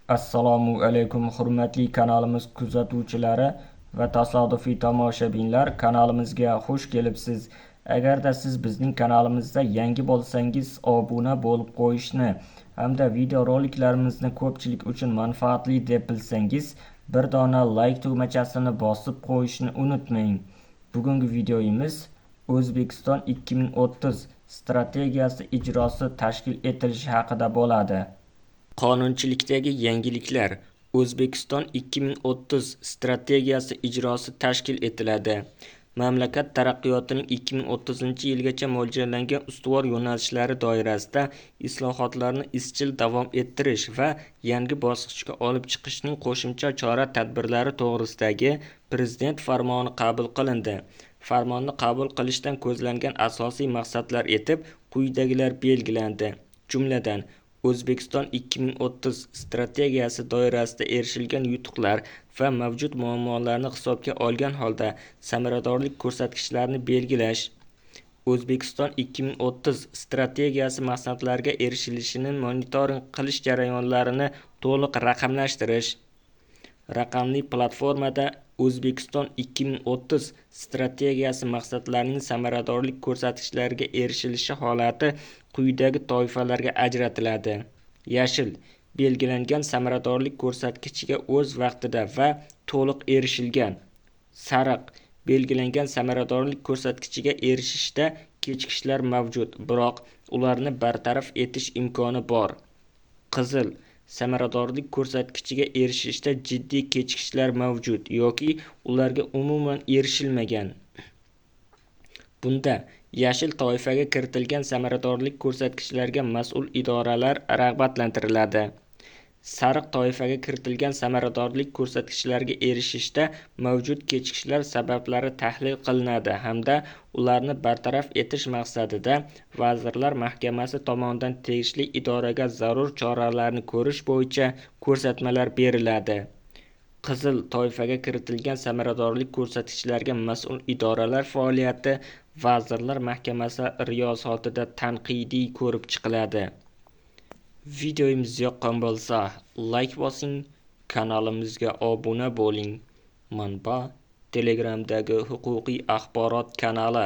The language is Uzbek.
Assalomu alaykum hurmatli kanalimiz kuzatuvchilari va tasodifiy tomoshabinlar, kanalimizga xush kelibsiz. Agarda siz bizning kanalimizda yangi bo'lsangiz, obuna bo'lib qo'yishni hamda videoroliklarimizni ko'pchilik uchun manfaatli deb bilsangiz, bir dona like tugmachasini bosib qo'yishni unutmang. Bugungi videomiz O'zbekiston 2030 strategiyasi ijrosi tashkil etilishi haqida bo'ladi. Qonunchilikdagi yangiliklar. O'zbekiston 2030 strategiyasi ijrosi tashkil etiladi. Mamlakat taraqqiyotining 2030-yilgacha mo'ljallangan ustuvor yo'nalishlari doirasida islohotlarni izchil davom ettirish va yangi bosqichga olib chiqishning qo'shimcha chora-tadbirlari to'g'risidagi Prezident farmoni qabul qilindi. Farmonni qabul qilishdan ko'zlangan asosiy maqsadlar etib quyidagilar belgilandi. Jumladan, O'zbekiston 2030 strategiyasi doirasida erishilgan yutuqlar va mavjud muammolarni hisobga olgan holda samaradorlik ko'rsatkichlarini belgilash. O'zbekiston 2030 strategiyasi maqsadlariga erishilishini monitoring qilish jarayonlarini to'liq raqamlashtirish. Raqamli platformada O'zbekiston 2030 strategiyasi maqsadlarining samaradorlik ko'rsatkichlariga erishilishi holati quyidagi toifalarga ajratiladi. Yashil belgilangan samaradorlik ko'rsatkichiga o'z vaqtida va to'liq erishilgan. Sariq belgilangan samaradorlik ko'rsatkichiga erishishda kechikishlar mavjud, biroq ularni bartaraf etish imkoni bor. Qizil samaradorlik ko'rsatkichiga erishishda jiddiy kechikishlar mavjud yoki ularga umuman erishilmagan. Bunda yashil toifaga kiritilgan samaradorlik ko'rsatkichlariga mas'ul idoralar rag'batlantiriladi. Sariq toifaga kiritilgan samaradorlik ko'rsatkichlariga erishishda mavjud kechikishlar sabablari tahlil qilinadi hamda ularni bartaraf etish maqsadida Vazirlar Mahkamasi tomonidan tegishli idoraga zarur choralarni ko'rish bo'yicha ko'rsatmalar beriladi. Qizil toifaga kiritilgan samaradorlik ko'rsatkichlariga mas'ul idoralar faoliyati Vazirlar Mahkamasi riyosatida tanqidiy ko'rib chiqiladi. Videomiz yoqqan bo'lsa, like bosing, kanalimizga obuna bo'ling. Manba: Telegramdagi huquqiy axborot kanali.